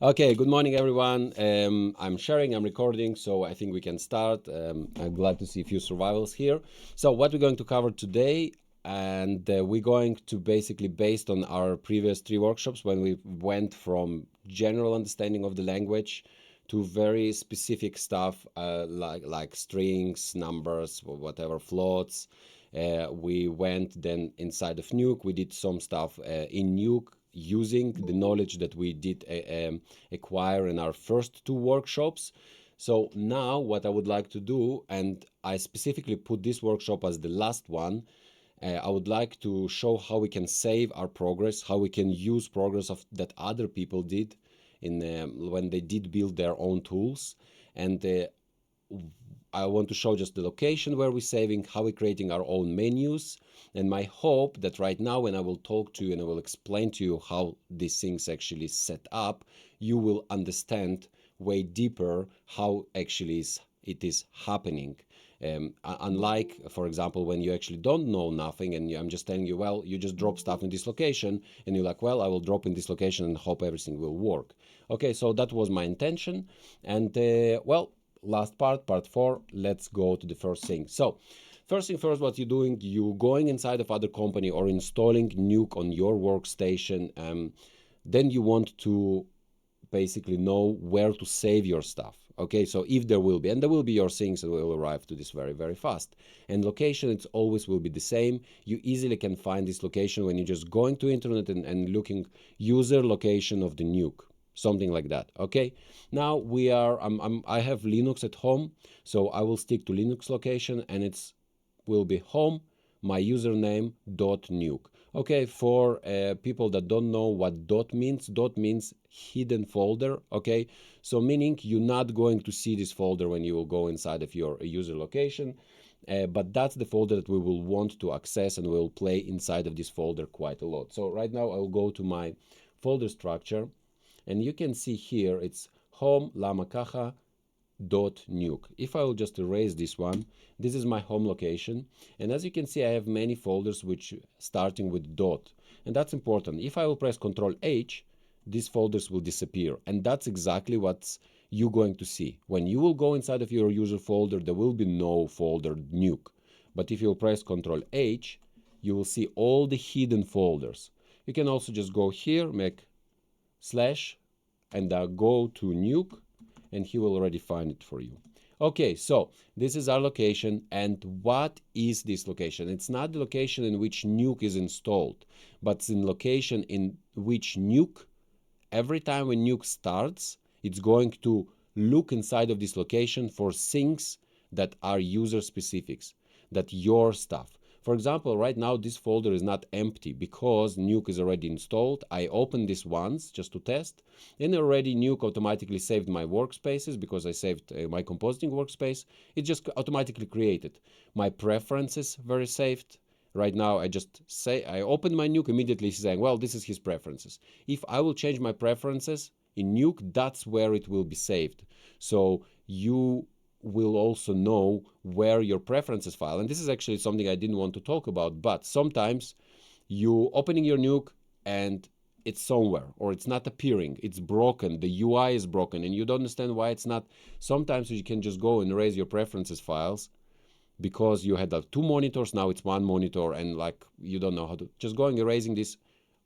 Okay, good morning, everyone. I'm sharing, I'm recording, so I think we can start. I'm glad to see a few survivals here. So, what we're going to cover today, and we're going to basically, based on our previous three workshops, when we went from general understanding of the language to very specific stuff like strings, numbers, whatever, floats. We went then inside of Nuke. We did some stuff in Nuke using the knowledge that we did acquire in our first two workshops. So now what I would like to do, and I specifically put this workshop as the last one, I would like to show how we can save our progress, how we can use progress of that other people did in when they did build their own tools. And I want to show just the location where we're saving, how we're creating our own menus. And my hope that right now, when I will talk to you and I will explain to you how these things actually set up, you will understand way deeper how actually it is happening. Unlike, for example, when you actually don't know nothing and I'm just telling you, well, you just drop stuff in this location and you're like, well, I will drop in this location and hope everything will work. Okay, so that was my intention. And well, last part 4, let's go to the first thing. So first thing first, what you're doing, you going inside of other company or installing Nuke on your workstation. Then you want to basically know where to save your stuff. Okay, so if there will be, and there will be your things that will arrive to this very, very fast. And location, it's always will be the same. You easily can find this location when you're just going to internet and looking user location of the Nuke, something like that. Okay, now we are I have Linux at home, so I will stick to Linux location, and it's will be home, my username .nuke. Okay, for people that don't know what dot means hidden folder. Okay, so meaning you're not going to see this folder when you will go inside of your user location, but that's the folder that we will want to access, and we'll play inside of this folder quite a lot. So right now I'll go to my folder structure, and you can see here it's home lamakaha .nuke. If I will just erase this one, this is my home location, and as you can see I have many folders which starting with dot, and that's important. If I will press Ctrl H, these folders will disappear, and that's exactly what you're going to see. When you will go inside of your user folder, there will be no folder Nuke, but if you press Ctrl H, you will see all the hidden folders. You can also just go here, make slash, and go to Nuke, and he will already find it for you. Okay, so this is our location, and what is this location? It's not the location in which Nuke is installed, but it's in location in which Nuke, every time when Nuke starts, it's going to look inside of this location for things that are user specifics, that your stuff. For example, right now this folder is not empty because Nuke is already installed. I opened this once just to test, and already Nuke automatically saved my workspaces because I saved my compositing workspace. It just automatically created. My preferences were saved. Right now, I just say, I open my Nuke, immediately saying, well, this is his preferences. If I will change my preferences in Nuke, that's where it will be saved. So you will also know where your preferences file. And this is actually something I didn't want to talk about, but sometimes you opening your Nuke and it's somewhere, or it's not appearing, it's broken, the UI is broken, and you don't understand why it's not. Sometimes you can just go and erase your preferences files because you had two monitors, now it's one monitor, and like you don't know how to, just going erasing this,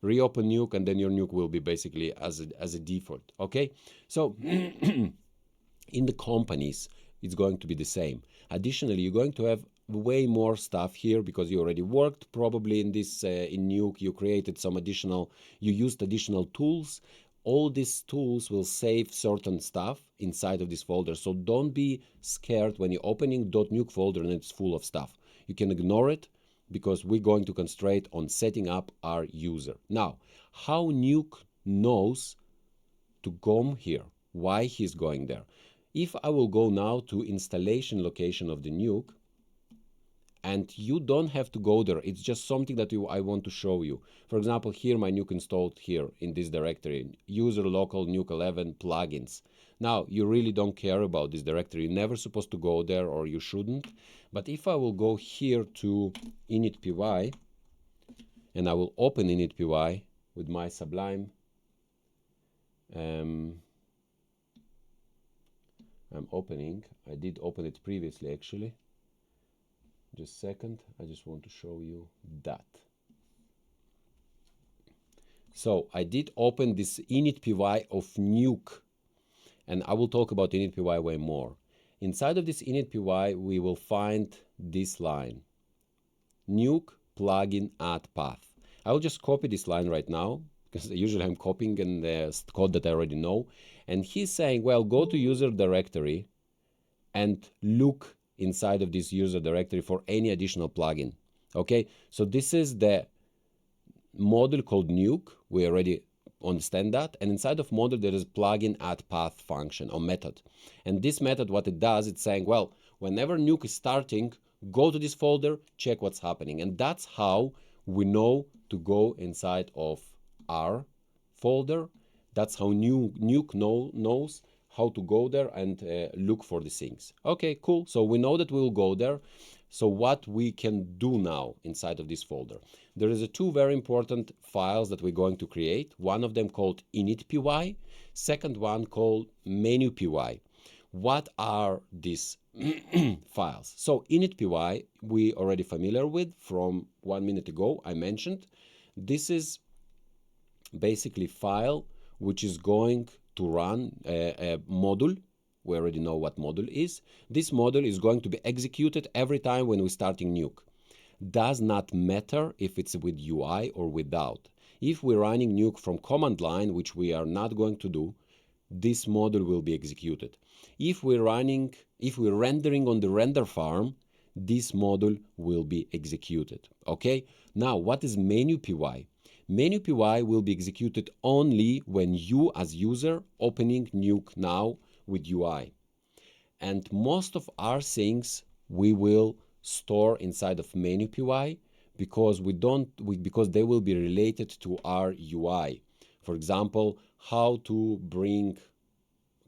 reopen Nuke, and then your Nuke will be basically as a default. Okay, so in the companies, it's going to be the same. Additionally, you're going to have way more stuff here because you already worked probably in this in Nuke. You created some additional, you used additional tools. All these tools will save certain stuff inside of this folder. So don't be scared when you're opening .nuke folder and it's full of stuff. You can ignore it because we're going to concentrate on setting up our user. Now, how Nuke knows to come here, why he's going there. If I will go now to installation location of the Nuke, and you don't have to go there, it's just something that I want to show you. For example, here my Nuke installed here in this directory, user local Nuke 11 plugins. Now, you really don't care about this directory. You're never supposed to go there, or you shouldn't. But if I will go here to Init.py, and I will open Init.py with my Sublime, I'm opening. I did open it previously actually. Just a second. I just want to show you that. So I did open this Init.py of Nuke, and I will talk about Init.py way more. Inside of this Init.py, we will find this line, Nuke plugin add path. I will just copy this line right now, because usually I'm copying in the code that I already know. And he's saying, well, go to user directory and look inside of this user directory for any additional plugin. Okay, so this is the module called Nuke. We already understand that. And inside of module, there is plugin add path function or method. And this method, what it does, it's saying, well, whenever Nuke is starting, go to this folder, check what's happening. And that's how we know to go inside of our folder. That's how Nuke knows how to go there and look for these things. Okay, cool. So we know that we will go there. So what we can do now inside of this folder? There is two very important files that we're going to create. One of them called Init.py, second one called Menu.py. What are these files? So Init.py, we already familiar with from 1 minute ago, I mentioned. This is basically file which is going to run a module. We already know what module is. This module is going to be executed every time when we're starting Nuke. Does not matter if it's with UI or without. If we're running Nuke from command line, which we are not going to do, this module will be executed. If we're rendering on the render farm, this module will be executed. Okay? Now, what is Menu.py? Menu.py will be executed only when you as user opening Nuke now with UI. And most of our things we will store inside of Menu.py because because they will be related to our UI. For example, how to bring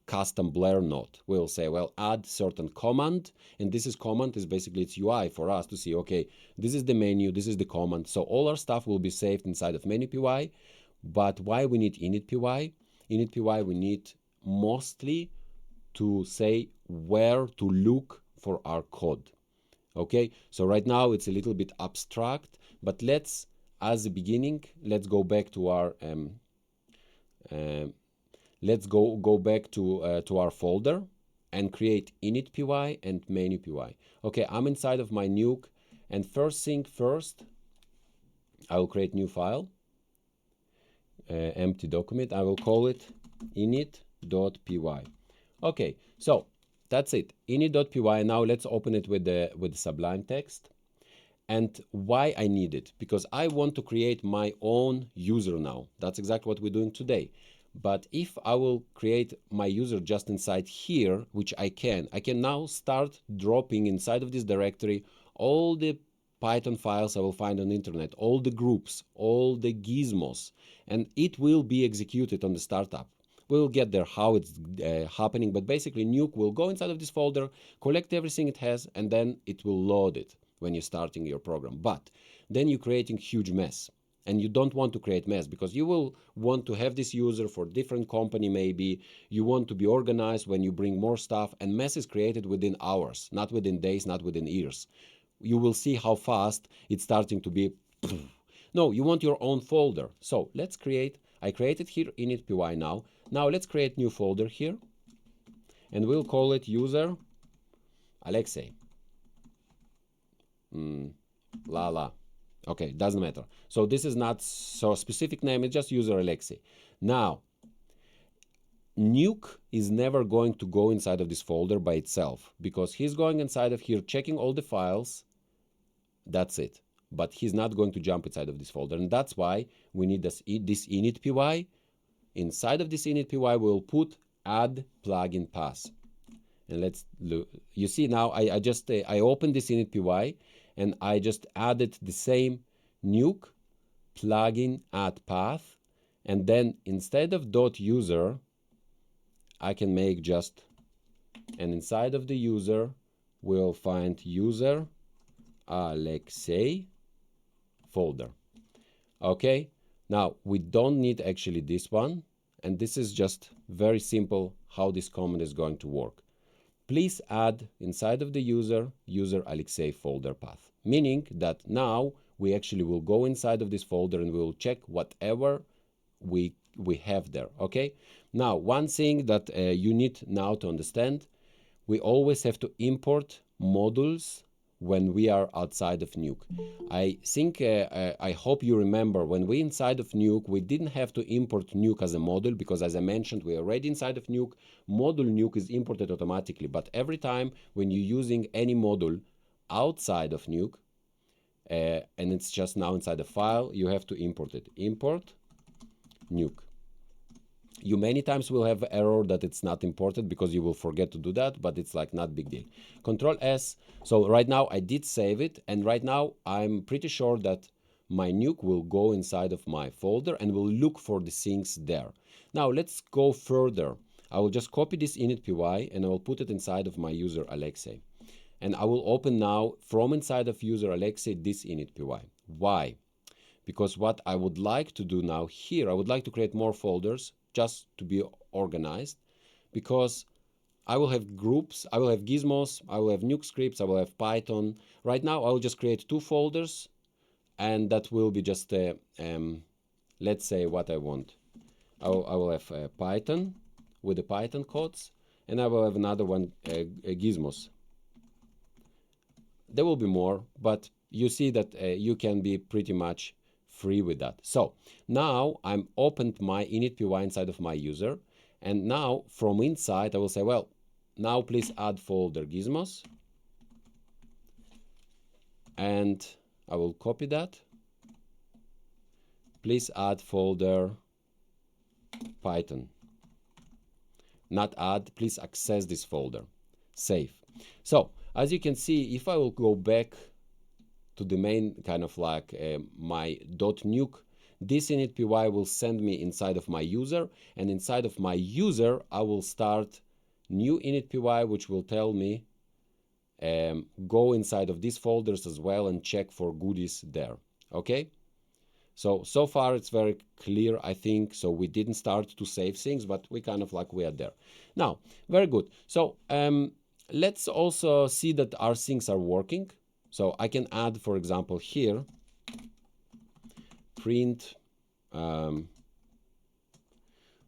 custom blur node. We'll say, well, add certain command, and this command is basically its UI for us to see, okay, this is the menu, this is the command. So all our stuff will be saved inside of Menu.py. But why we need Init.py? Init.py we need mostly to say where to look for our code. Okay, so right now it's a little bit abstract, but let's, as a beginning, let's go back to our to our folder and create Init.py and Menu.py. Okay, I'm inside of my Nuke, and first thing first, I will create new file, empty document. I will call it init.py. Okay, so that's it, init.py. Now let's open it with the Sublime text. And why I need it? Because I want to create my own user now. That's exactly what we're doing today. But if I will create my user just inside here, which I can now start dropping inside of this directory all the Python files I will find on the internet, all the groups, all the gizmos, and it will be executed on the startup. We'll get there how it's happening, but basically Nuke will go inside of this folder, collect everything it has, and then it will load it when you're starting your program. But then you're creating huge mess. And you don't want to create mess because you will want to have this user for different company maybe. You want to be organized when you bring more stuff, and mess is created within hours, not within days, not within years. You will see how fast it's starting to be. No, you want your own folder. So let's create, I created here Init.py now. Now let's create new folder here, and we'll call it user Alexey. Okay, doesn't matter. So this is not so specific name, it's just user Alexey. Now, Nuke is never going to go inside of this folder by itself because he's going inside of here, checking all the files. That's it. But he's not going to jump inside of this folder. And that's why we need this Init.py. Inside of this Init.py, we'll put add plugin path. And let's look. You see now, I opened this Init.py, and I just added the same Nuke plugin add path, and then instead of .user, I can make just, and inside of the user, we'll find user Alexey folder. Okay, now we don't need actually this one, and this is just very simple how this command is going to work. Please add inside of the user Alexey folder path, meaning that now we actually will go inside of this folder and we will check whatever we have there. Okay, now one thing that you need now to understand, we always have to import modules when we are outside of Nuke. I think, I hope you remember, when we inside of Nuke, we didn't have to import Nuke as a module, because as I mentioned, we're already inside of Nuke. Module Nuke is imported automatically, but every time when you're using any module outside of Nuke, and it's just now inside the file, you have to import it. Import Nuke. You many times will have error that it's not imported because you will forget to do that, but it's like not big deal. Control S. So right now I did save it, and right now I'm pretty sure that my Nuke will go inside of my folder and will look for the things there. Now let's go further. I will just copy this init.py and I will put it inside of my user Alexey. And I will open now from inside of user Alexey this init.py. Why? Because what I would like to do now here, I would like to create more folders just to be organized, because I will have groups, I will have gizmos, I will have Nuke scripts, I will have Python. Right now I will just create 2 folders, and that will be just let's say what I want. I will have Python with the Python codes, and I will have another one, gizmos. There will be more, but you see that you can be pretty much free with that. So now I'm opened my init.py inside of my user, and now from inside I will say, well, now please add folder gizmos, and I will copy that. Please add folder Python. Not add, please access this folder. Save. So as you can see, if I will go back to the main kind of like my .nuke, this init.py will send me inside of my user, and inside of my user I will start new init.py, which will tell me go inside of these folders as well and check for goodies there. Okay, so far it's very clear, I think. So we didn't start to save things, but we kind of like we are there now. Very good. So let's also see that our things are working. So I can add, for example, here, print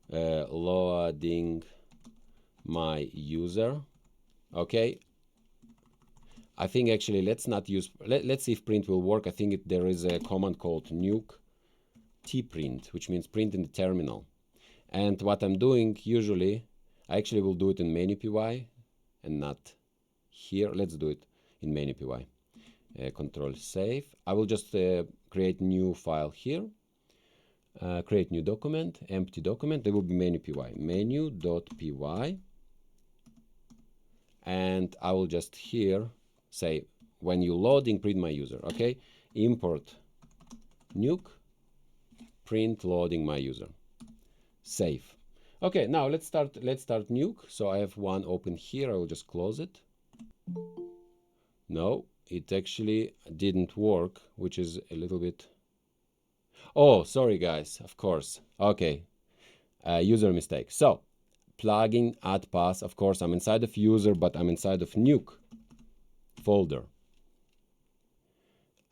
loading my user. Okay. I think actually let's not use, let's see if print will work. I think there is a command called nuke tprint, which means print in the terminal. And what I'm doing usually, I actually will do it in Menu.py and not here. Let's do it in Menu.py. Control save. I will just create new file here, create new document, empty document. There will be Menu.py, Menu.py, and I will just here say, when you loading, print my user. Okay, import nuke, print loading my user. Save. Okay, now let's start nuke. So I have one open here. I will just close it. No, it actually didn't work, which is a little bit, oh, sorry guys, of course. Okay, user mistake. So plugin add path, of course I'm inside of user, but I'm inside of nuke folder,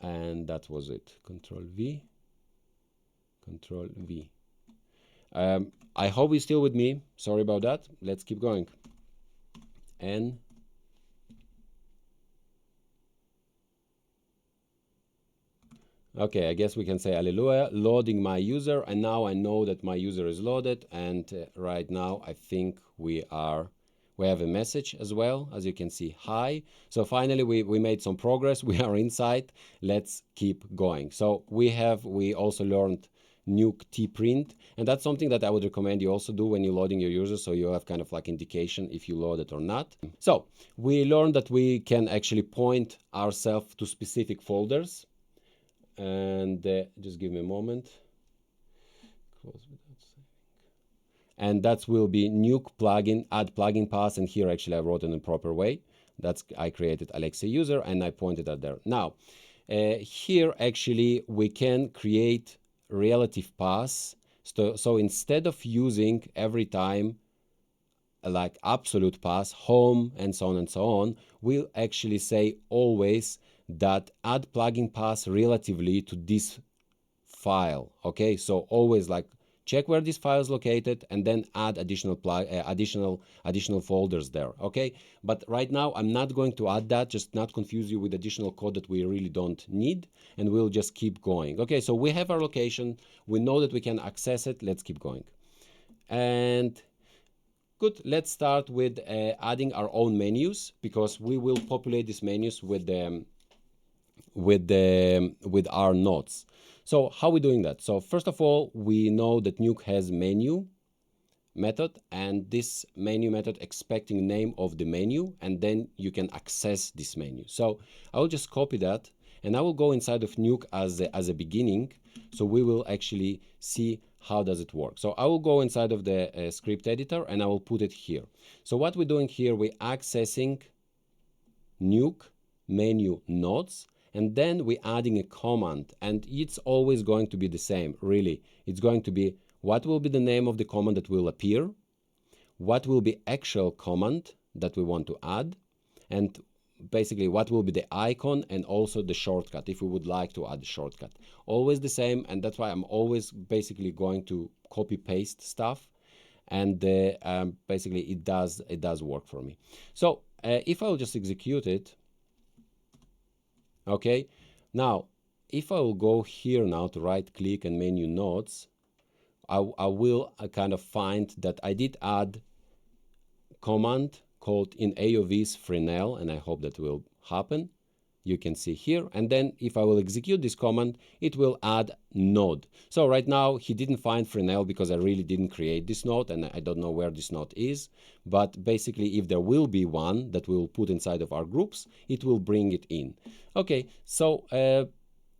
and that was it. Control V, Control V. I hope you're still with me. Sorry about that. Let's keep going. And okay, I guess we can say hallelujah, loading my user, and now I know that my user is loaded, and right now I think we have a message as well, as you can see, hi. So finally we made some progress, we are inside. Let's keep going. So we also learned nuke tprint, and that's something that I would recommend you also do when you're loading your users, so you have kind of like indication if you load it or not. So we learned that we can actually point ourselves to specific folders. And just give me a moment. Close without saving. And that will be nuke plugin, add plugin path, and here actually I wrote it in a proper way. That's, I created Alexey user and I pointed at there. Now here actually we can create relative paths So instead of using every time like absolute path, home, and so on, we'll actually say always that add plugin path relatively to this file. Okay, so always like check where this file is located and then add additional folders there. Okay, but right now I'm not going to add that, just not confuse you with additional code that we really don't need, and we'll just keep going. Okay, so we have our location, we know that we can access it. Let's keep going. And good, let's start with adding our own menus, because we will populate these menus with our nodes. So how are we doing that? So first of all, we know that Nuke has menu method, and this menu method expecting name of the menu, and then you can access this menu. So I will just copy that, and I will go inside of Nuke as a beginning, so we will actually see how does it work. So I will go inside of the script editor, and I will put it here. So what we're doing here, we're accessing Nuke menu nodes, and then we're adding a command, and it's always going to be the same, really. It's going to be what will be the name of the command that will appear, what will be actual command that we want to add, and basically what will be the icon and also the shortcut if we would like to add a shortcut. Always the same, and that's why I'm always basically going to copy paste stuff, and basically it does work for me. So if I'll just execute it, okay, now if I will go here now to right click and menu nodes, I will kind of find that I did add command called in AOV's Fresnel, and I hope that will happen. You can see here, and then if I will execute this command, it will add node. So right now he didn't find Fresnel because I really didn't create this node, and I don't know where this node is, but basically if there will be one that we'll put inside of our groups, it will bring it in. Okay, so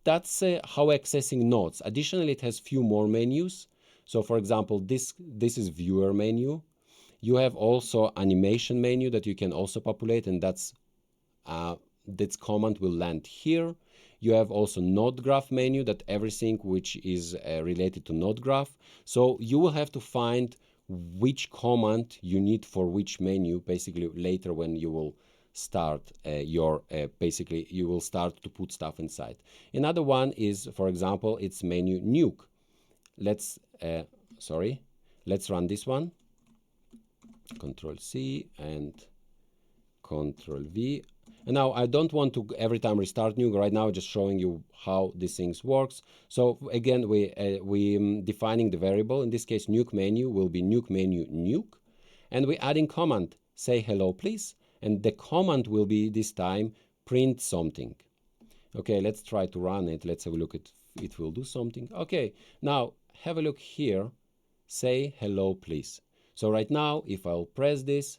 that's how accessing nodes. Additionally, it has few more menus. So for example, this is viewer menu. You have also animation menu that you can also populate, and that's this command will land here. You have also node graph menu, that everything which is related to node graph. So you will have to find which command you need for which menu basically later when you will start basically you will start to put stuff inside. Another one is, for example, it's menu nuke. Let's run this one. Control C and Control V. And now I don't want to every time restart Nuke. Right now, just showing you how these things works. So again, we defining the variable. In this case, Nuke menu will be Nuke menu nuke, and we're adding command say hello please, and the command will be this time print something. Okay, let's try to run it. Let's have a look at it will do something. Okay, now have a look here. Say hello please. So right now, if I'll press this,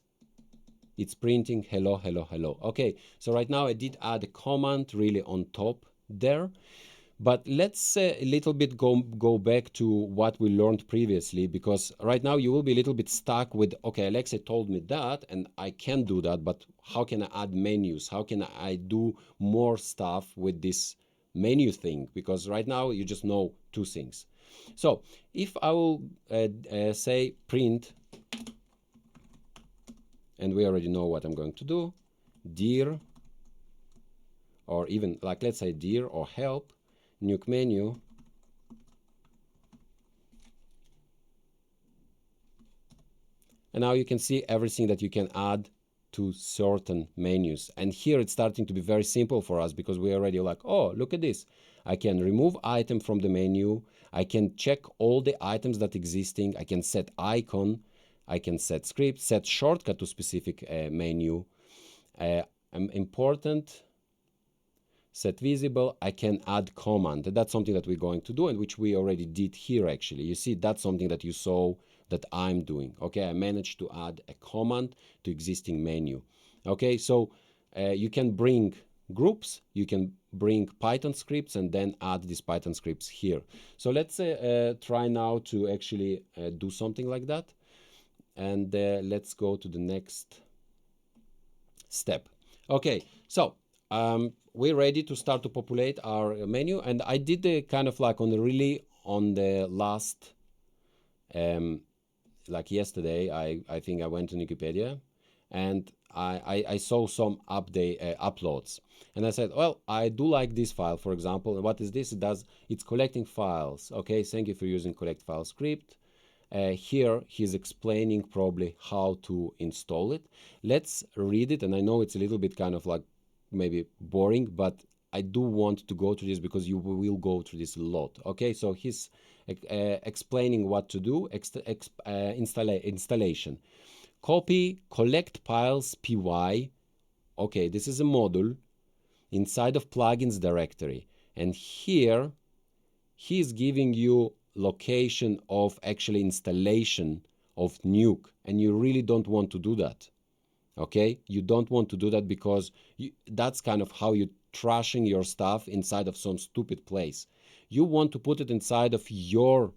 it's printing hello, hello, hello. Okay, so right now I did add a command really on top there. But let's a little bit go back to what we learned previously, because right now you will be a little bit stuck with, okay, Alexey told me that, and I can do that, but how can I add menus? How can I do more stuff with this menu thing? Because right now you just know two things. So if I will say print, and we already know what I'm going to do, dir, or even like let's say dir or help, nuke menu, and now you can see everything that you can add to certain menus. And here it's starting to be very simple for us, because we already like, oh, look at this. I can remove item from the menu. I can check all the items that existing. I can set icon. I can set script, set shortcut to specific menu. Important, set visible. I can add command. That's something that we're going to do, and which we already did here actually. You see, that's something that you saw that I'm doing. Okay, I managed to add a command to existing menu. Okay, so you can bring groups, you can bring Python scripts, and then add these Python scripts here. So let's try now to actually do something like that. And let's go to the next step. Okay, so we're ready to start to populate our menu, and I did kind of like on the last like yesterday, I think I went to Wikipedia and I saw some uploads, and I said, well, I do like this file, for example. And what is this? It's collecting files. Okay, thank you for using collect file script. Here he's explaining probably how to install it. Let's read it, and I know it's a little bit kind of like maybe boring, but I do want to go through this because you will go through this a lot. Okay, so he's explaining what to do. Installation. Copy collect files py. Okay, this is a module inside of plugins directory, and here he's giving you location of actually installation of Nuke, and you really don't want to do that. Okay, you don't want to do that because that's kind of how you're trashing your stuff inside of some stupid place. You want to put it inside of your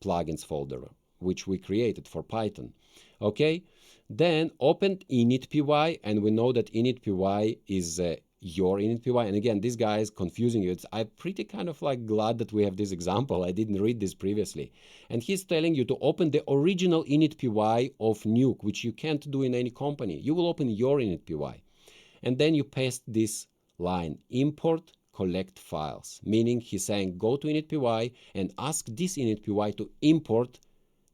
plugins folder, which we created for Python. Okay, then open Init.py, and we know that Init.py is your Init.py. And again, this guy is confusing you. I'm pretty kind of like glad that we have this example. I didn't read this previously. And he's telling you to open the original Init.py of Nuke, which you can't do in any company. You will open your Init.py. And then you paste this line, import collect files, meaning he's saying go to Init.py and ask this Init.py to import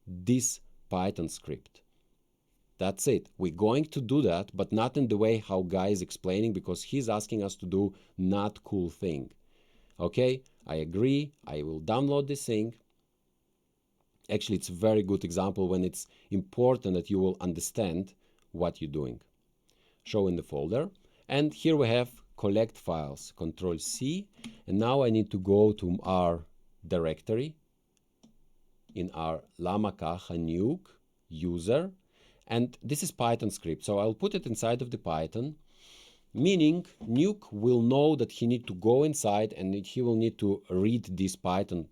this Python script. That's it. We're going to do that, but not in the way how Guy is explaining, because he's asking us to do not cool thing. Okay, I agree. I will download this thing. Actually, it's a very good example when it's important that you will understand what you're doing. Show in the folder. And here we have collect files, Control C. And now I need to go to our directory in our Llama Caja Nuke user. And this is Python script, so I'll put it inside of the Python, meaning Nuke will know that he need to go inside and he will need to read these Python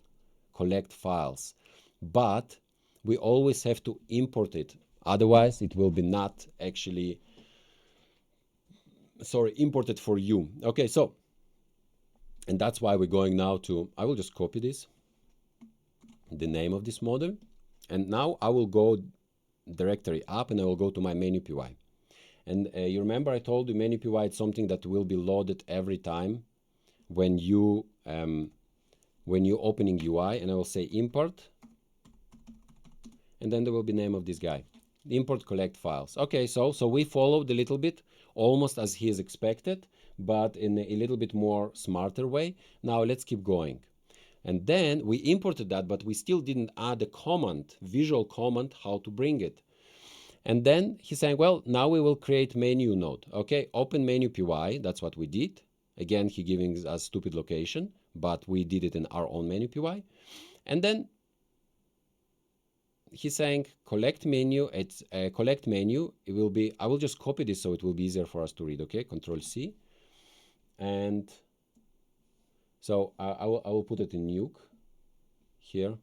collect files. But we always have to import it, otherwise it will be not actually, imported for you. Okay, so, and that's why we're going now to, I will just copy this, the name of this model, and now I will go directory up and I will go to my Menu.py. And you remember I told you Menu.py is something that will be loaded every time when you opening UI, and I will say import, and then there will be name of this guy, import collect files. Okay, so we followed a little bit almost as he is expected, but in a little bit more smarter way. Now let's keep going. And then we imported that, but we still didn't add a command, visual command, how to bring it. And then he's saying, well, now we will create menu node. Okay, open Menu.py, that's what we did. Again, he giving us stupid location, but we did it in our own Menu.py. And then he's saying collect menu, it's collect menu. It will be, I will just copy this so it will be easier for us to read. Okay, Control C. And so I will put it in Nuke here.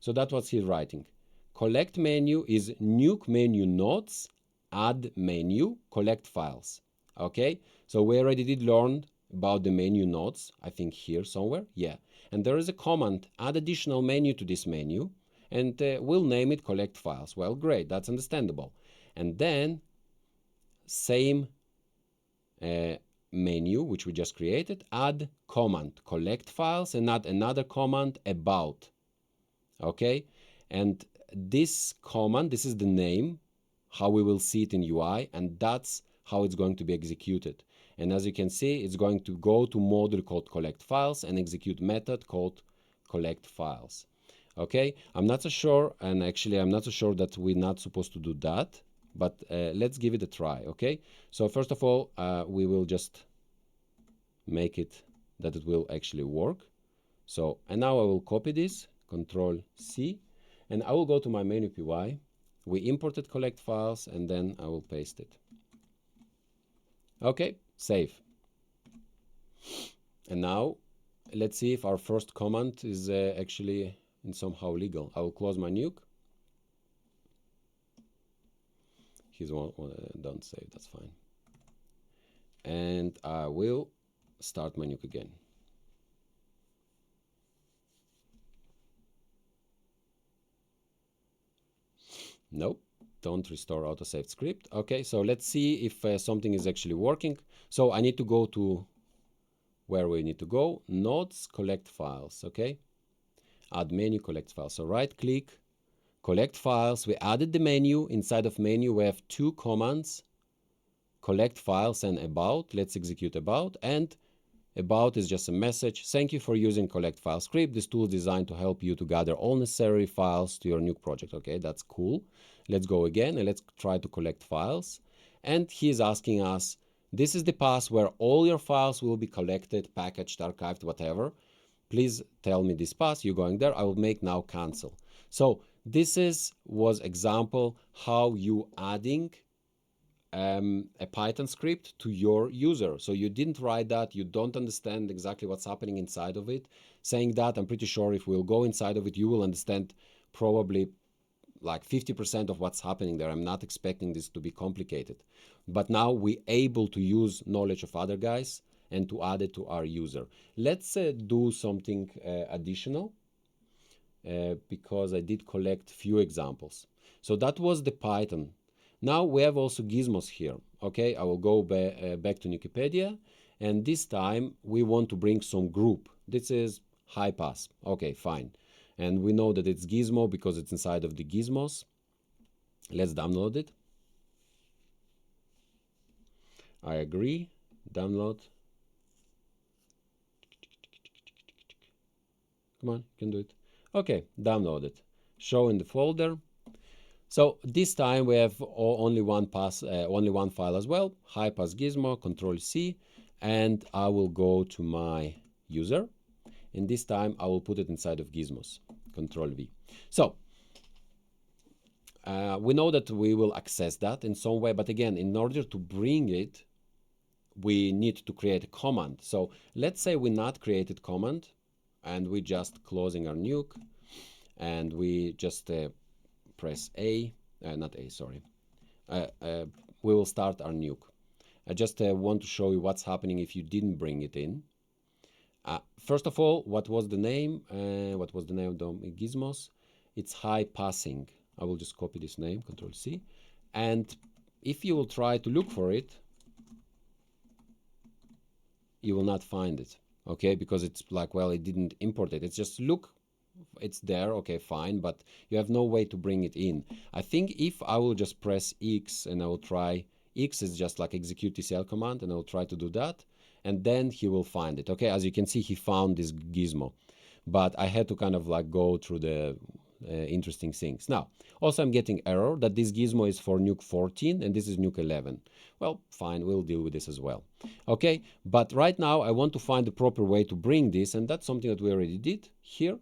So that's what he's writing. Collect menu is Nuke menu nodes, add menu, collect files. Okay, so we already did learn about the menu nodes, I think here somewhere, yeah. And there is a command, add additional menu to this menu, and we'll name it collect files. Well, great, that's understandable. And then same menu, which we just created, add command, collect files, and add another command, about. Okay, and this command, this is the name, how we will see it in UI, and that's how it's going to be executed. And as you can see, it's going to go to module called collect files and execute method called collect files. Okay, I'm not so sure, and actually I'm not so sure that we're not supposed to do that, but let's give it a try. Okay, so first of all, we will just make it that it will actually work. So, and now I will copy this, Control C, and I will go to my Menu.py. We imported collect files, and then I will paste it. Okay, save. And now let's see if our first command is actually in somehow legal. I will close my Nuke. He's one don't save, that's fine. And I will start my Nuke again. Nope, don't restore autosaved script. Okay, so let's see if something is actually working. So I need to go to where we need to go, nodes, collect files. Okay, add menu, collect files. So right click, collect files. We added the menu. Inside of menu we have two commands, collect files and about. Let's execute about. And about is just a message. Thank you for using collect file script. This tool is designed to help you to gather all necessary files to your Nuke project. Okay, that's cool. Let's go again and let's try to collect files. And he's asking us, this is the path where all your files will be collected, packaged, archived, whatever. Please tell me this path. You're going there. I will make now cancel. So this was example how you adding a Python script to your user. So you didn't write that, you don't understand exactly what's happening inside of it. Saying that, I'm pretty sure if we'll go inside of it, you will understand probably like 50% of what's happening there. I'm not expecting this to be complicated. But now we're able to use knowledge of other guys and to add it to our user. Let's do something additional because I did collect few examples. So that was the Python. Now we have also gizmos here. Okay, I will go back to Wikipedia, and this time we want to bring some group. This is high pass. Okay, fine. And we know that it's gizmo because it's inside of the gizmos. Let's download it. I agree. Download. Come on, you can do it. Okay, download it. Show in the folder. So this time we have only one file as well. High pass gizmo, Control C, and I will go to my user. And this time I will put it inside of gizmos, Control V. So we know that we will access that in some way, but again, in order to bring it, we need to create a command. So let's say we not created command, and we just closing our Nuke, and we just press A, not A, sorry. We will start our Nuke. I just want to show you what's happening if you didn't bring it in. First of all, what was the name? What was the name of the gizmos? It's high passing. I will just copy this name, Control C. And if you will try to look for it, you will not find it. Okay, because it's like, well, it didn't import it. It's just look, it's there, okay, fine, but you have no way to bring it in. I think if I will just press X and I will try, X is just like execute TCL command, and I will try to do that, and then he will find it. Okay, as you can see, he found this gizmo, but I had to kind of like go through the interesting things. Now, also I'm getting error that this gizmo is for Nuke 14 and this is Nuke 11. Well, fine, we'll deal with this as well. Okay, but right now I want to find the proper way to bring this, and that's something that we already did here.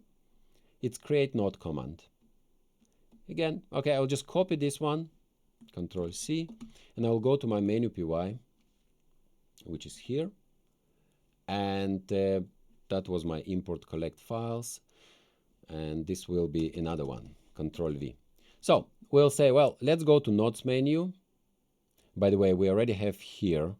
It's create node command. Again, okay, I'll just copy this one, Control C, and I'll go to my Menu.py, which is here, and that was my import collect files, and this will be another one, Control V. So we'll say, well, let's go to nodes menu. By the way, we already have here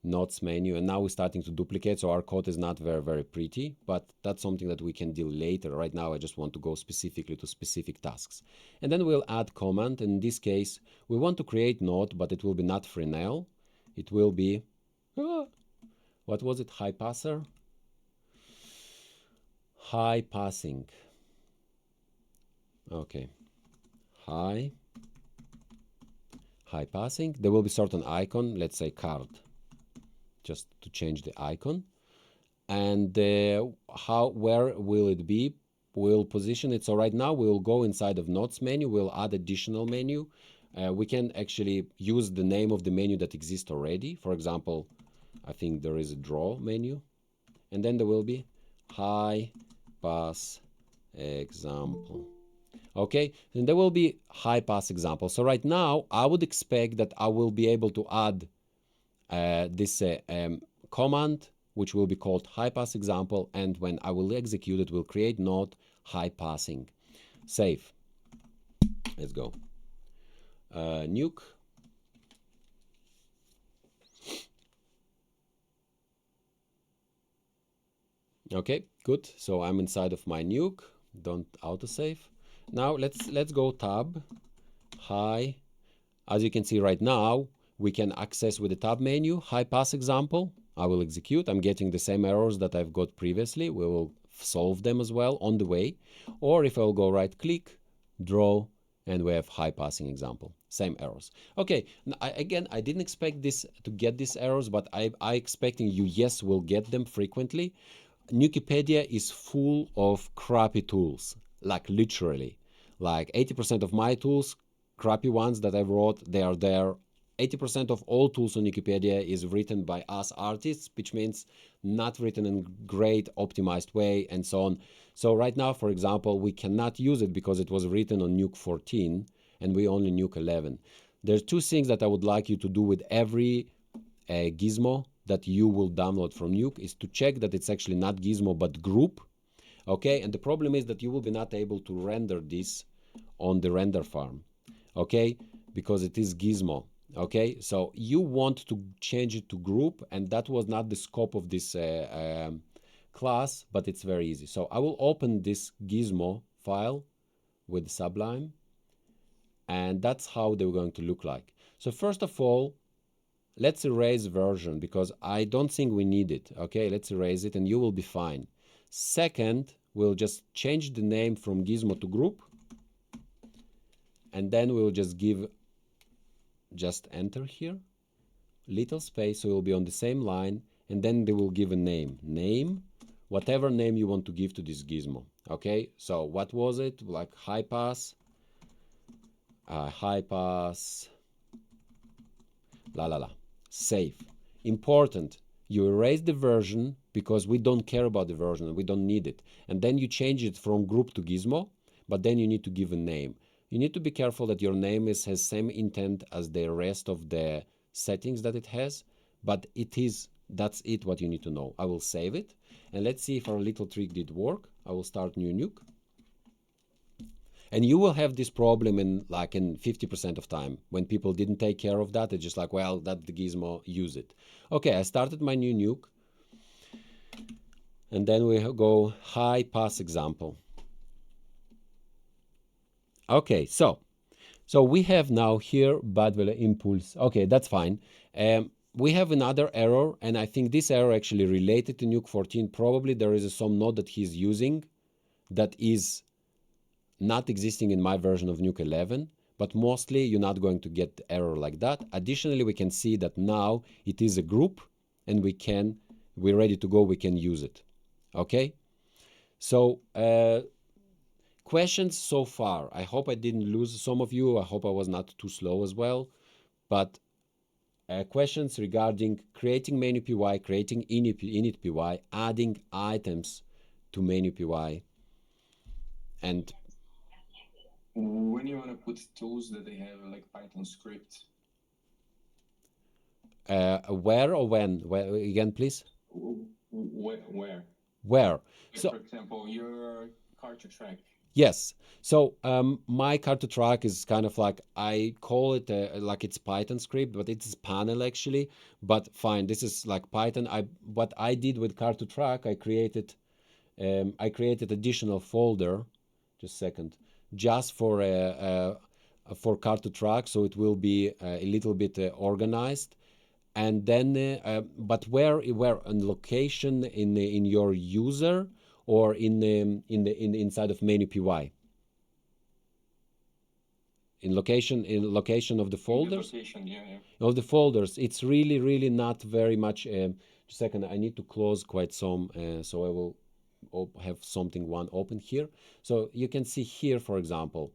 nodes menu, and now we're starting to duplicate, so our code is not very, very pretty, but that's something that we can deal later. Right now, I just want to go specifically to specific tasks. And then we'll add command. In this case, we want to create node, but it will be not Fresnel. It will be, what was it, high passer? High passing. Okay, high passing. There will be certain icon, let's say card, just to change the icon. And where will it be? We'll position it. So right now we'll go inside of nodes menu. We'll add additional menu. We can actually use the name of the menu that exists already. For example, I think there is a draw menu, and then there will be high pass example. Okay, and there will be high pass example. So right now I would expect that I will be able to add this command, which will be called high pass example, and when I will execute it, will create node high passing. Save. Let's go. Nuke. Okay, good. So I'm inside of my Nuke. Don't autosave. Now let's go tab hi. As you can see right now, we can access with the tab menu, high pass example. I will execute. I'm getting the same errors that I've got previously. We will solve them as well on the way. Or if I'll go right click, draw, and we have high passing example. Same errors. Okay, again, I didn't expect this to get these errors, but I expecting you, yes, will get them frequently. Nukipedia is full of crappy tools, like literally. Like 80% of my tools, crappy ones that I wrote, they are there. 80% of all tools on Wikipedia is written by us artists, which means not written in great optimized way and so on. So right now, for example, we cannot use it because it was written on Nuke 14 and we only Nuke 11. There's two things that I would like you to do with every gizmo that you will download from Nuke is to check that it's actually not gizmo but group. Okay, and the problem is that you will be not able to render this on the render farm, okay, because it is gizmo. Okay, so you want to change it to group, and that was not the scope of this class, but it's very easy. So I will open this gizmo file with Sublime, and that's how they're going to look like. So first of all, let's erase version because I don't think we need it. Okay, let's erase it and you will be fine. Second, we'll just change the name from gizmo to group, and then we'll just give, just enter here, little space, so it will be on the same line, and then they will give a name, whatever name you want to give to this gizmo. Okay, so what was it? Like high pass, la la la, save. Important, you erase the version because we don't care about the version, we don't need it, and then you change it from group to gizmo, but then you need to give a name. You need to be careful that your name has same intent as the rest of the settings that it has, but that's it what you need to know. I will save it, and let's see if our little trick did work. I will start new Nuke. And you will have this problem in 50% of time. When people didn't take care of that, it's just like, well, that's the gizmo, use it. Okay, I started my new Nuke. And then we go high pass example. Okay, so we have now here bad value impulse. Okay, that's fine. We have another error, and I think this error actually related to Nuke 14. Probably there is some node that he's using that is not existing in my version of Nuke 11, but mostly you're not going to get error like that. Additionally, we can see that now it is a group, and we're ready to go, we can use it. Okay, so questions so far. I hope I didn't lose some of you. I hope I was not too slow as well. But questions regarding creating Menu.py, creating Init.py, adding items to Menu.py. And when you want to put tools that they have like Python script. Where or when? Where, again, please? Where? Where? Like, so, for example, your cartridge track. Yes. So my Car2Track is kind of like, I call it like it's Python script, but it's panel actually. But fine, this is like Python. What I did with Car2Track, I created additional folder. Just a second, just for Car2Track, so it will be a little bit organized. And then, but where on location in your user or inside of Menu.py? In location of the folders. Location, yeah. Of the folders, it's really not very much. Just a second, I need to close quite some, so I will have one open here. So you can see here, for example,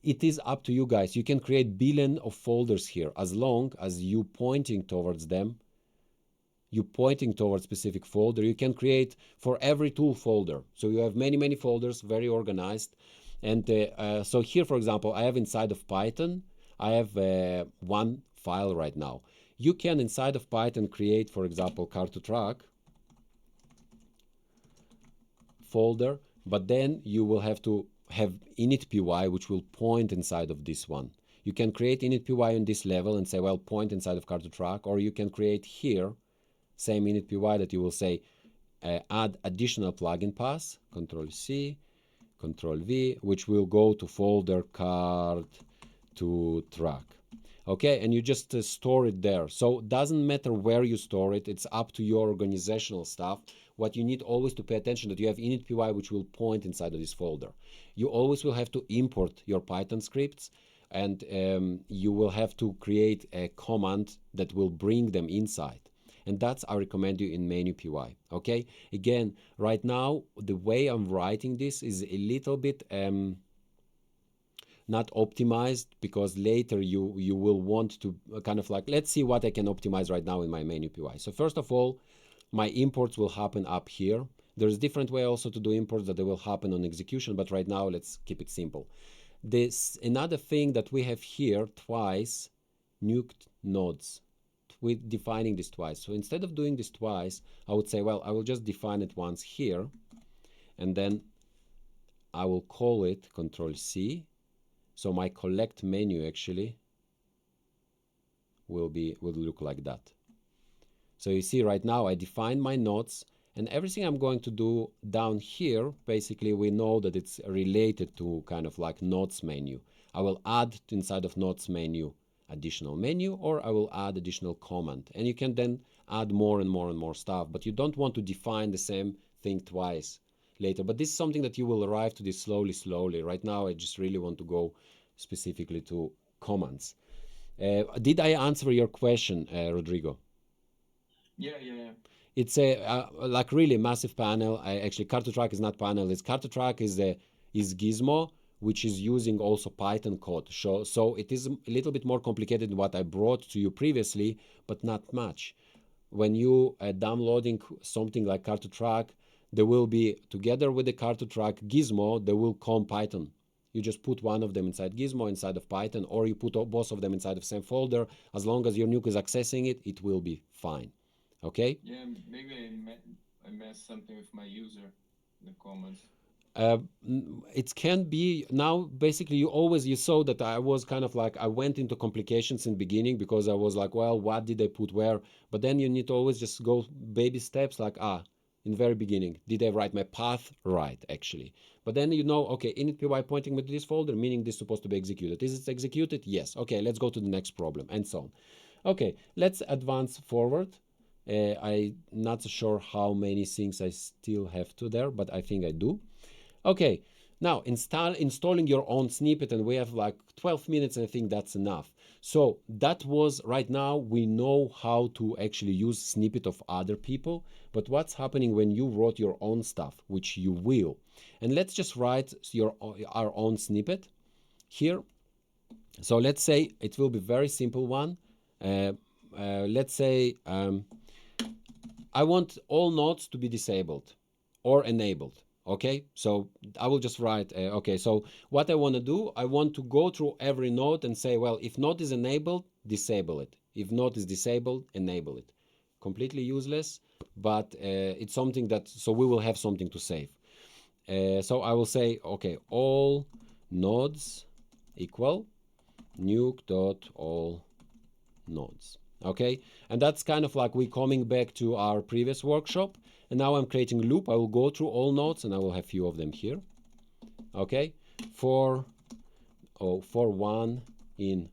it is up to you guys. You can create billion of folders here as long as you pointing towards them. You pointing towards specific folder. You can create for every tool folder. So you have many folders, very organized. And so here, for example, I have inside of Python, I have one file right now. You can inside of Python create, for example, Car2Track folder, but then you will have to have Init.py, which will point inside of this one. You can create Init.py on this level and say, well, point inside of Car2Track, or you can create here, same Init.py that you will say, add additional plugin path, Control C, Control V, which will go to folder Car2 to track. Okay, and you just store it there. So it doesn't matter where you store it, it's up to your organizational stuff. What you need always to pay attention that you have init.py, which will point inside of this folder. You always will have to import your Python scripts, and you will have to create a command that will bring them inside. And that's I recommend you in Menu.py. Okay, again, right now the way I'm writing this is a little bit not optimized, because later you will want to kind of like, let's see what I can optimize right now in my Menu.py. So first of all, my imports will happen up here. There's a different way also to do imports that they will happen on execution, but right now let's keep it simple. This another thing that we have here twice, nuked nodes. We're defining this twice. So instead of doing this twice, I would say, well, I will just define it once here, and then I will call it Control C. So my collect menu actually will look like that. So you see right now I define my nodes, and everything I'm going to do down here, basically we know that it's related to kind of like nodes menu. I will add inside of nodes menu additional menu, or I will add additional command, and you can then add more and more and more stuff, but you don't want to define the same thing twice later. But this is something that you will arrive to this slowly. Right now I just really want to go specifically to commands. Did I answer your question, Rodrigo? Yeah. It's a like really massive panel. Actually, Car2Track is not panel. It's Car2Track is Gizmo, which is using also Python code. So it is a little bit more complicated than what I brought to you previously, but not much. When you downloading something like Car2Track, there will be, together with the Car2Track Gizmo, there will come Python. You just put one of them inside Gizmo, inside of Python, or you put both of them inside of the same folder. As long as your nuke is accessing it, it will be fine. Okay? Yeah, maybe I messed something with my user in the comments. It can be now. Basically, you saw that I was kind of like, I went into complications in the beginning because I was like, well, what did I put where? But then you need to always just go baby steps, like in the very beginning, did I write my path right actually? But then okay, init.py pointing me to this folder, meaning this is supposed to be executed. Is it executed? Yes. Okay, let's go to the next problem, and so on. Okay, let's advance forward. I'm not sure how many things I still have to there, but I think I do. Okay, now installing your own snippet, and we have like 12 minutes, and I think that's enough. So that was, right now we know how to actually use snippet of other people, but what's happening when you wrote your own stuff, which you will. And let's just write our own snippet here. So let's say it will be very simple one. Let's say I want all nodes to be disabled or enabled. Okay, so I will just write, okay, so what I want to do, I want to go through every node and say, well, if node is enabled, disable it. If node is disabled, enable it. Completely useless, but it's something that, so we will have something to save. So I will say, okay, all nodes equal nuke.all nodes. Okay, and that's kind of like we coming back to our previous workshop. And now I'm creating a loop. I will go through all nodes, and I will have few of them here. Okay, for one in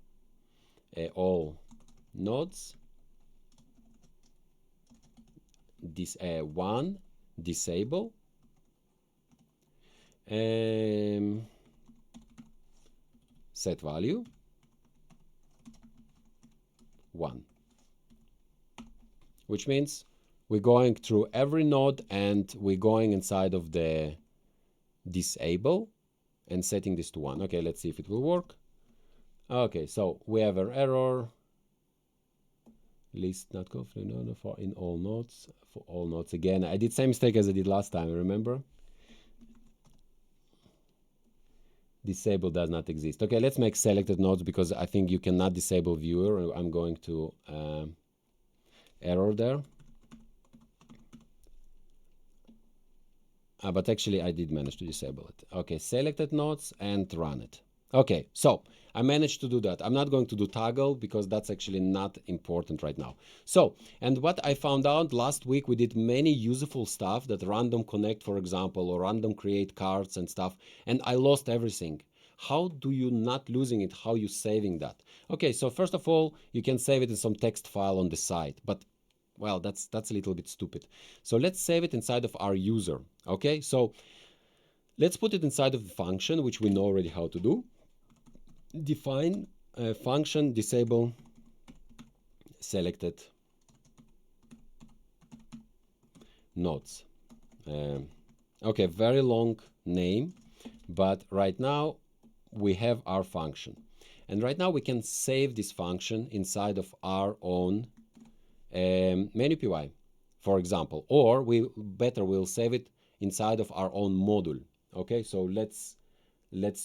all nodes, this one disable, set value 1, which means we're going through every node and we're going inside of the disable and setting this to 1. Okay, let's see if it will work. Okay, so we have an error. List not configured for in all nodes. For all nodes again. I did same mistake as I did last time, remember? Disable does not exist. Okay, let's make selected nodes because I think you cannot disable viewer. I'm going to error there. But actually I did manage to disable it. Okay, selected nodes and run it. Okay, so I managed to do that. I'm not going to do toggle because that's actually not important right now. So, and what I found out last week, we did many useful stuff, that random connect, for example, or random create cards and stuff, and I lost everything. How do you not losing it? How you saving that? Okay, so first of all, you can save it in some text file on the side, but well, that's a little bit stupid. So let's save it inside of our user. Okay, so let's put it inside of the function, which we know already how to do. Define a function disable selected nodes. Okay, very long name, but right now we have our function. And right now we can save this function inside of our own Menu.py, for example, or we'll save it inside of our own module. Okay, so let's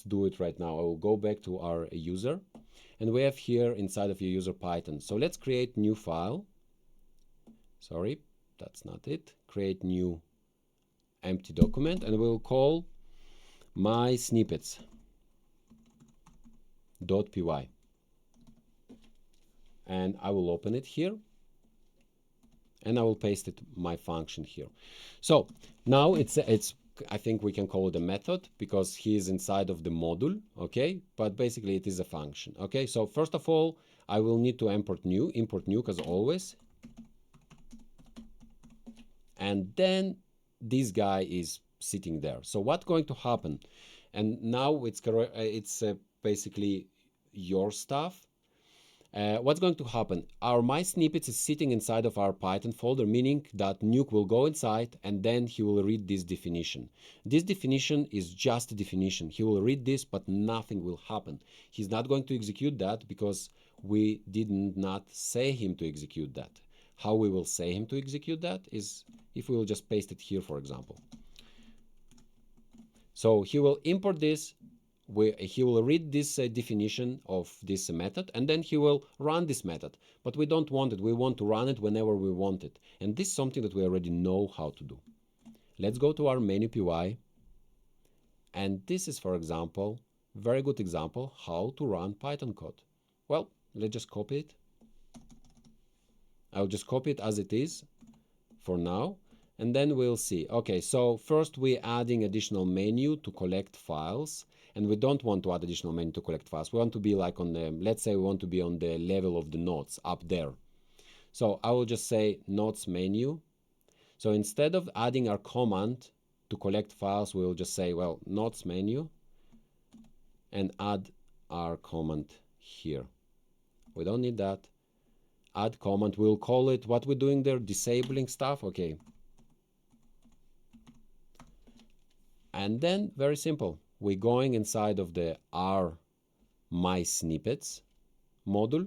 do it right now. I will go back to our user, and we have here inside of your user Python. So let's create new file. Sorry, that's not it. Create new empty document, and we'll call my snippets.py. And I will open it here, and I will paste it my function here. So now it's I think we can call it a method because he is inside of the module, okay? But basically it is a function, okay? So first of all, I will need to import new as always. And then this guy is sitting there. So what's going to happen? And now it's basically your stuff. What's going to happen? Our my snippets is sitting inside of our Python folder, meaning that Nuke will go inside and then he will read this definition. This definition is just a definition. He will read this, but nothing will happen. He's not going to execute that because we did not say him to execute that. How we will say him to execute that is if we will just paste it here, for example. So he will import this. He will read this definition of this method, and then he will run this method. But we don't want it. We want to run it whenever we want it. And this is something that we already know how to do. Let's go to our Menu.py. And this is, for example, very good example how to run Python code. Well, let's just copy it. I'll just copy it as it is for now. And then we'll see. Okay, so first we're adding additional menu to collect files. And we don't want to add additional menu to collect files. We want to be like on the, let's say we want to be on the level of the nodes up there. So I will just say nodes menu. So instead of adding our command to collect files, we'll just say, well, nodes menu and add our command here. We don't need that. Add command, we'll call it, what we're doing there, disabling stuff, okay. And then, very simple, we're going inside of the our my snippets module.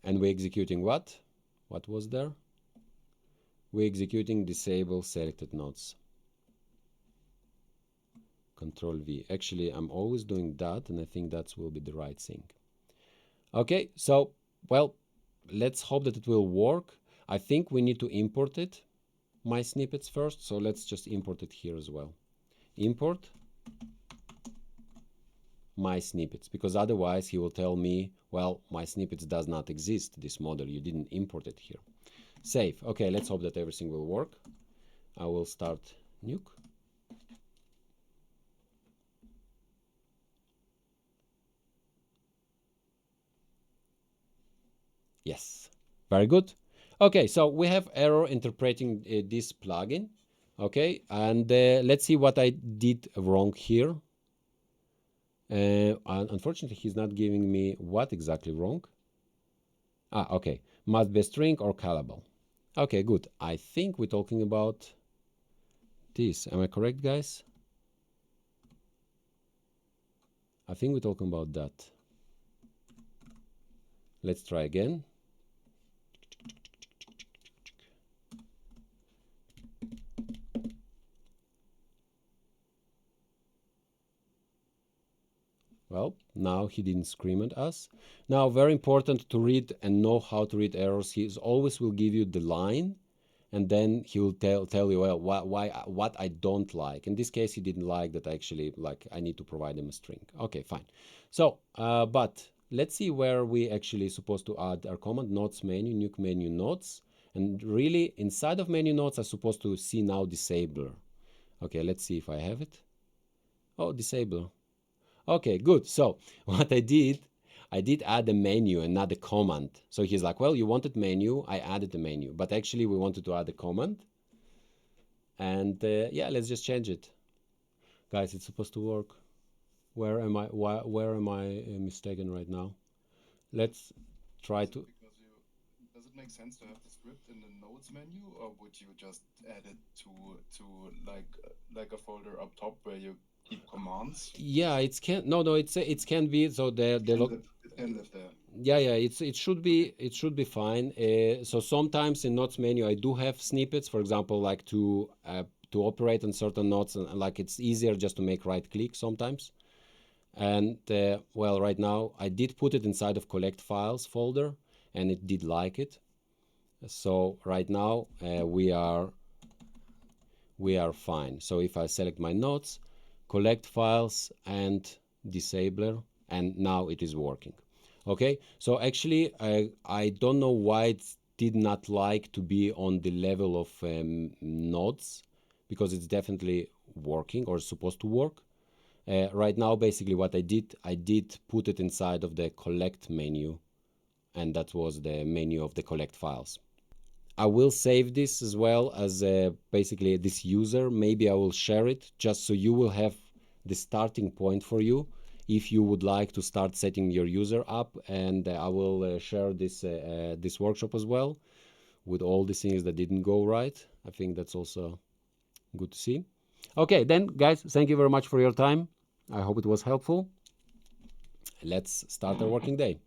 And we're executing what? What was there? We're executing disable selected nodes. Control V. Actually, I'm always doing that, and I think that will be the right thing. Okay, so, well, let's hope that it will work. I think we need to import it, my snippets first, so let's just import it here as well. Import my snippets, because otherwise he will tell me, well, my snippets does not exist, this model, you didn't import it here. Save. Okay, let's hope that everything will work. I will start Nuke. Yes, very good. Okay, so we have error interpreting this plugin. Okay, and let's see what I did wrong here. Unfortunately, he's not giving me what exactly wrong. Ah, okay, must be a string or callable. Okay, good. I think we're talking about this. Am I correct, guys? I think we're talking about that. Let's try again. Well, now he didn't scream at us. Now, very important to read and know how to read errors. He always will give you the line, and then he will tell you, well, what I don't like. In this case, he didn't like that actually, like, I need to provide him a string. Okay, fine. So, but let's see where we actually supposed to add our command, nodes menu, nuke menu nodes, And really, inside of menu nodes, I'm supposed to see now disabler. Okay, let's see if I have it. Oh, disable. Okay, good. So what I did add a menu and not a command. So he's like, well, you wanted menu, I added the menu, but actually we wanted to add a command. And yeah, let's just change it. Guys, it's supposed to work. Where am I mistaken right now? Let's try to. Does it make sense to have the script in the nodes menu, or would you just add it to like a folder up top where you keep commands? Yeah, it can be. So It can live there. Yeah, it should be fine. So sometimes in nodes menu I do have snippets, for example, like to operate on certain nodes, and like it's easier just to make right click sometimes. And well, right now I did put it inside of collect files folder, and it did like it. So right now we are fine. So if I select my nodes, collect files and disabler, and now it is working. Okay, so actually I don't know why it did not like to be on the level of nodes, because it's definitely working or supposed to work. Right now, basically what I did put it inside of the collect menu, and that was the menu of the collect files. I will save this as well as basically this user. Maybe I will share it just so you will have the starting point for you if you would like to start setting your user up. And I will share this workshop as well with all the things that didn't go right. I think that's also good to see. Okay, then guys, thank you very much for your time. I hope it was helpful. Let's start our working day.